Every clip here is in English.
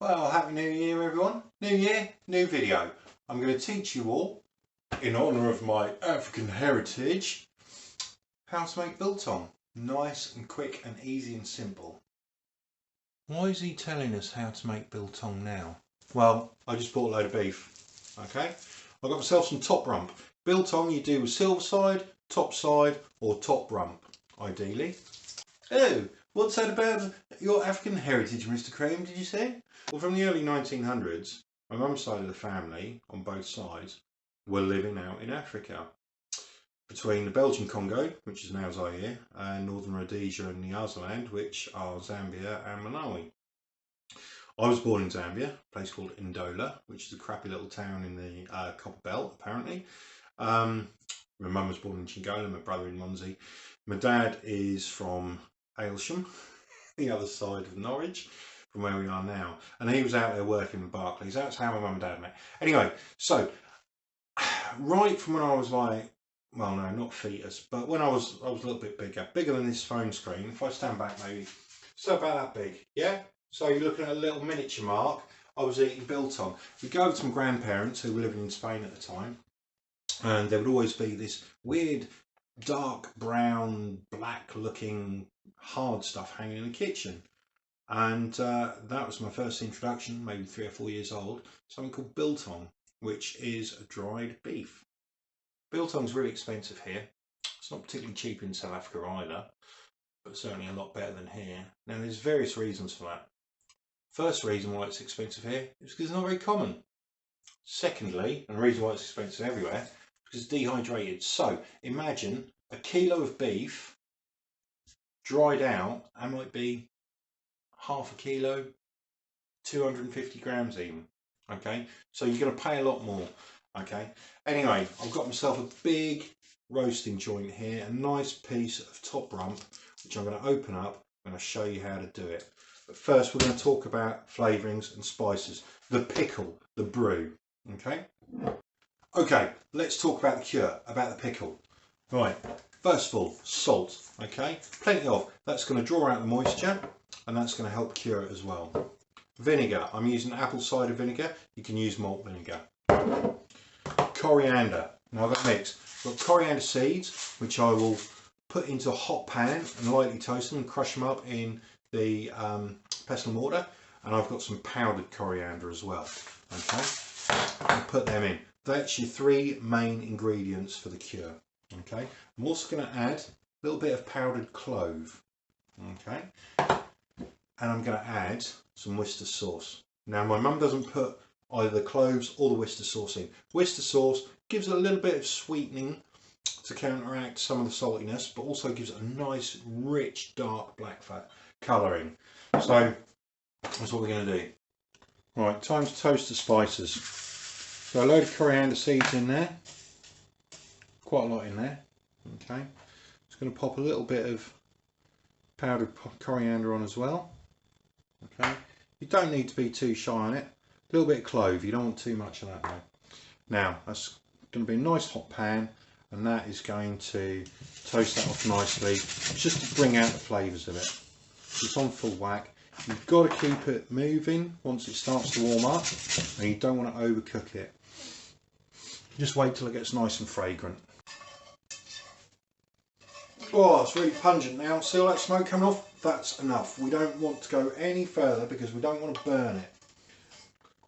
Well, Happy New Year everyone. New year, new video. I'm going to teach you all, in honour of my African heritage, how to make biltong. Nice and quick and easy and simple. Why is he telling us how to make biltong now? Well, I just bought a load of beef. Okay, I got myself some top rump. Biltong you do with silver side, or top rump, ideally. Oh, what's that about your African heritage, Mr. Cream, did you say? Well, from the early 1900s, my mum's side of the family, on both sides, were living out in Africa. Between the Belgian Congo, which is now Zaire, and Northern Rhodesia and Nyasaland, which are Zambia and Malawi. I was born in Zambia, a place called Ndola, which is a crappy little town in the Copper Belt, apparently. My mum was born in Chingola, my brother in Monzi. My dad is from Aylsham, the other side of Norwich, from where we are now, and he was out there working with Barclays. That's how my mum and dad met. Anyway, so right from when I was like, well, no, not fetus, but when I was a little bit bigger than this phone screen. If I stand back, maybe so about that big, yeah. So you're looking at a little miniature mark. I was eating biltong. We go over to my grandparents who were living in Spain at the time, and there would always be this weird dark brown black looking hard stuff hanging in the kitchen, and that was my first introduction, maybe 3 or 4 years old, something called biltong, which is dried beef. Biltong's really expensive here. It's not particularly cheap in South Africa either, but certainly a lot better than here. Now there's various reasons for that. First reason why it's expensive here is because it's not very common. Secondly, and the reason why it's expensive everywhere, because it's dehydrated. So imagine a kilo of beef dried out, and might be half a kilo, 250 grams even. Okay, so you're going to pay a lot more. Okay, anyway, I've got myself a big roasting joint here, a nice piece of top rump, which I'm going to open up. I'm going to show you how to do it. But first, we're going to talk about flavorings and spices, the pickle, the brew. Okay, let's talk about the cure, about the pickle. Right, first of all, salt. Okay, plenty of. That's going to draw out the moisture, and that's going to help cure it as well. Vinegar. I'm using apple cider vinegar. You can use malt vinegar. Coriander. Now I've got a mix. I've got coriander seeds, which I will put into a hot pan and lightly toast them and crush them up in the pestle and mortar. And I've got some powdered coriander as well. Okay, I'll put them in. That's your 3 main ingredients for the cure. Okay, I'm also going to add a little bit of powdered clove. Okay, and I'm going to add some Worcester sauce. Now my mum doesn't put either the cloves or the Worcester sauce in. Worcester sauce gives it a little bit of sweetening to counteract some of the saltiness, but also gives it a nice, rich, dark black fat colouring. So that's what we're going to do. Right, time to toast the spices. So a load of coriander seeds in there, quite a lot in there. Okay, just going to pop a little bit of powdered coriander on as well. Okay, you don't need to be too shy on it. A little bit of clove, you don't want too much of that though. Now that's going to be a nice hot pan, and that is going to toast that off nicely, just to bring out the flavours of it. It's on full whack. You've got to keep it moving once it starts to warm up, and you don't want to overcook it. Just wait till it gets nice and fragrant. Oh, it's really pungent now. See all that smoke coming off? That's enough. We don't want to go any further because we don't want to burn it.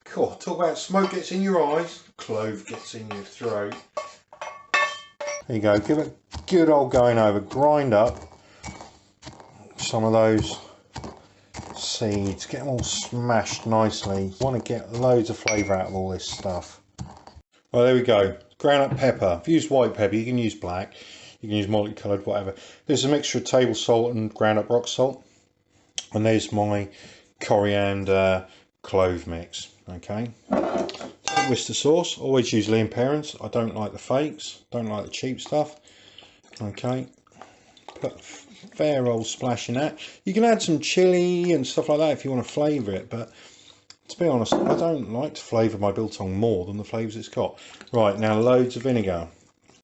Cool. Talk about smoke gets in your eyes, clove gets in your throat. There you go. Give it a good old going over. Grind up some of those seeds. Get them all smashed nicely. You want to get loads of flavour out of all this stuff. Well, there we go. Ground up pepper. If you use white pepper, you can use black. You can use multicoloured, whatever. There's a mixture of table salt and ground up rock salt. And there's my coriander clove mix. Okay. Worcester sauce. Always use lean parents. I don't like the fakes. Don't like the cheap stuff. Okay. Put a fair old splash in that. You can add some chilli and stuff like that if you want to flavour it, but to be honest, I don't like to flavour my biltong more than the flavours it's got. Right, now loads of vinegar.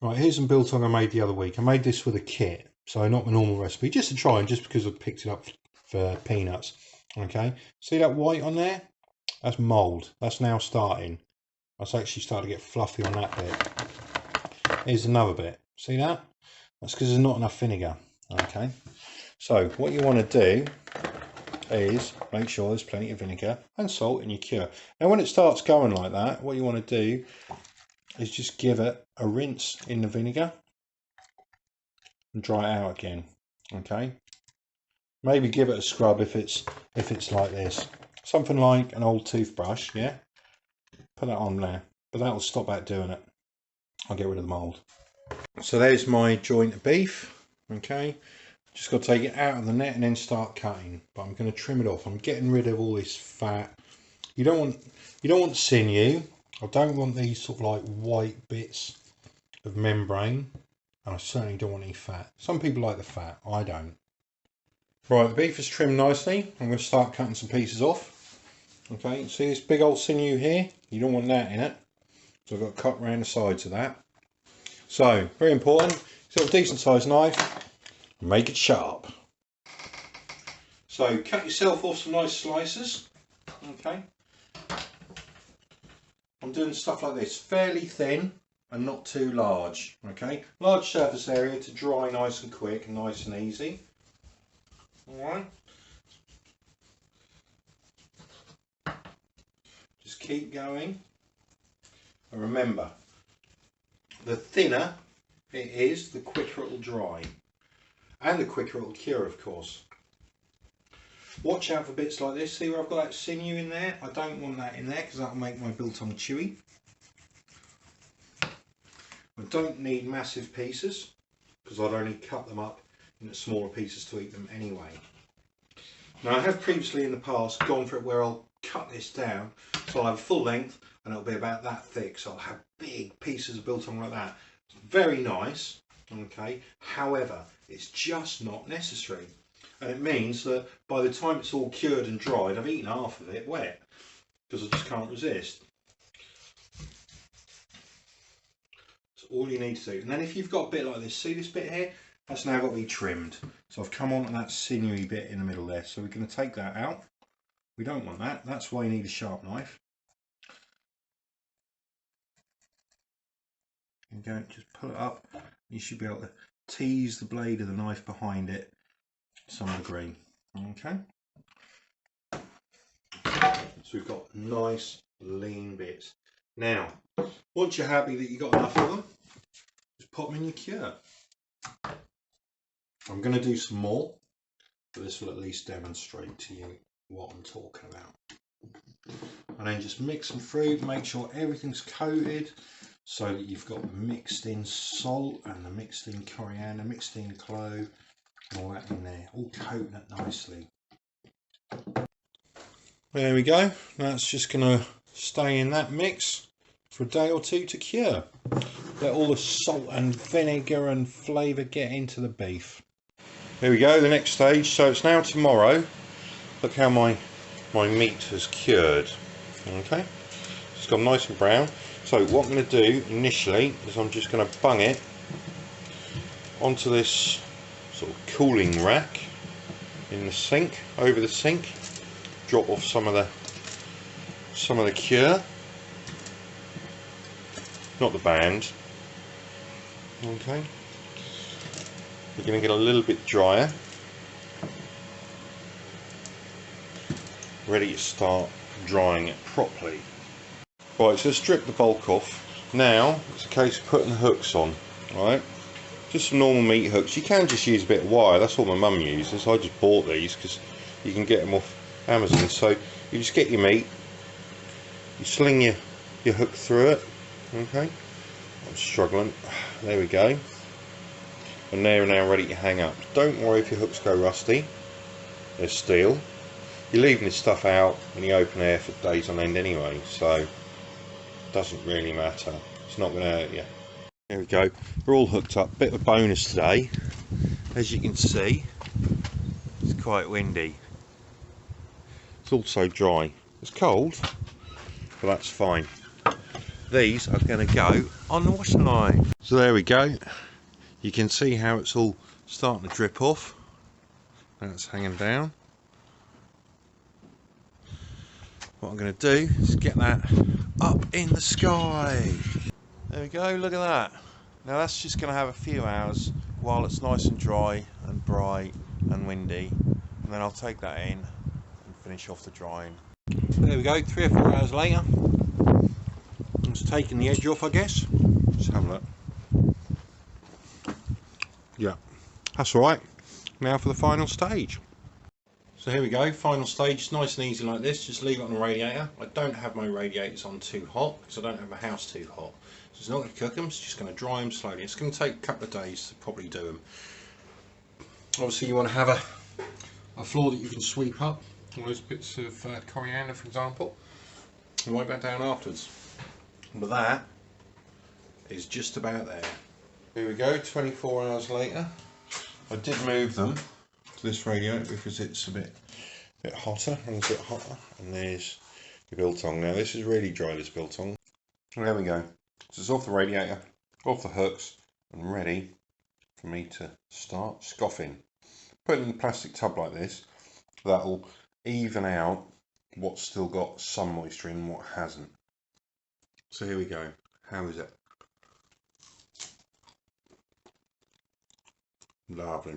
Right, here's some biltong I made the other week. I made this with a kit, so not the normal recipe, just to try and just because I picked it up for peanuts. Okay, see that white on there? That's mould. That's now starting. That's actually starting to get fluffy on that bit. Here's another bit. See that? That's because there's not enough vinegar. Okay. So what you want to do is make sure there's plenty of vinegar and salt in your cure. Now when it starts going like that, what you want to do is just give it a rinse in the vinegar and dry it out again. Okay. Maybe give it a scrub if it's like this. Something like an old toothbrush, yeah? Put that on there. But that'll stop that doing it. I'll get rid of the mould. So there's my joint of beef. Okay. Just got to take it out of the net and then start cutting. But I'm going to trim it off. I'm getting rid of all this fat. You don't want sinew. I don't want these sort of like white bits of membrane. And I certainly don't want any fat. Some people like the fat. I don't. Right, the beef is trimmed nicely. I'm going to start cutting some pieces off. Okay, see this big old sinew here? You don't want that in it. So I've got to cut around the sides of that. So, very important. So a decent sized knife. Make it sharp. So cut yourself off some nice slices. Okay. I'm doing stuff like this, fairly thin and not too large. Okay. Large surface area to dry nice and quick and nice and easy. Alright. Just keep going. And remember, the thinner it is, the quicker it will dry. And the quicker it will cure, of course. Watch out for bits like this. See where I've got that sinew in there? I don't want that in there because that will make my biltong chewy. I don't need massive pieces because I'd only cut them up into smaller pieces to eat them anyway. Now I have previously in the past gone for it where I'll cut this down so I'll have a full length and it'll be about that thick, so I'll have big pieces of biltong like that. It's very nice, okay, however it's just not necessary, and it means that by the time it's all cured and dried I've eaten half of it wet because I just can't resist. That's all you need to do. And then if you've got a bit like this, see this bit here? That's now got to be trimmed. So I've come on to that sinewy bit in the middle there. So we're going to take that out. We don't want that. That's why you need a sharp knife. And go, just pull it up. You should be able to tease the blade of the knife behind it to some degree. Okay. So we've got nice lean bits. Now, once you're happy that you've got enough of them, just pop them in your cure. I'm going to do some more, but this will at least demonstrate to you what I'm talking about. And then just mix them through, make sure everything's coated so that you've got the mixed in salt and the mixed in coriander, mixed in clove and all that in there, all coating it nicely. There we go. That's just going to stay in that mix for a day or two to cure. Let all the salt and vinegar and flavour get into the beef. There we go, the next stage. So it's now tomorrow. Look how my meat has cured. Okay, it's gone nice and brown. So what I'm going to do initially is I'm just going to bung it onto this sort of cooling rack in the sink, over the sink. Drop off some of the cure, not the band. Okay, we're going to get a little bit drier, ready to start drying it properly. Right, so strip the bulk off. Now it's a case of putting the hooks on. Right, just some normal meat hooks. You can just use a bit of wire. That's what my mum uses. I just bought these because you can get them off Amazon. So you just get your meat, you sling your hook through it. Okay, I'm struggling. There we go. And they're now ready to hang up. Don't worry if your hooks go rusty. They're steel. You're leaving this stuff out in the open air for days on end anyway, so it doesn't really matter. It's not going to hurt you. There we go. We're all hooked up. Bit of a bonus today. As you can see, it's quite windy. It's also dry. It's cold, but that's fine. These are going to go on the washing line. So there we go. You can see how it's all starting to drip off. That's hanging down. what I'm going to do is get that up in the sky. There we go, look at that. Now that's just going to have a few hours while it's nice and dry and bright and windy, and then I'll take that in and finish off the drying. There we go, 3 or 4 hours later. It's taking the edge off, I guess. Let's have a look. Yeah, that's alright. Now for the final stage. So here we go, final stage. It's nice and easy like this. Just leave it on the radiator. I don't have my radiators on too hot because I don't have my house too hot. So it's not going to cook them, it's just going to dry them slowly. It's going to take a couple of days to probably do them. Obviously you want to have a floor that you can sweep up. All those bits of coriander, for example, and wipe that down afterwards. But that is just about there. Here we go, 24 hours later. I did move them to this radiator because it's a bit hotter, and it's a bit hotter. And there's your biltong. Now this is really dry, this biltong. And there we go. So it's off the radiator, off the hooks, and ready for me to start scoffing. Put it in a plastic tub like this. That'll even out what's still got some moisture in and what hasn't. So here we go. How is it? Lovely.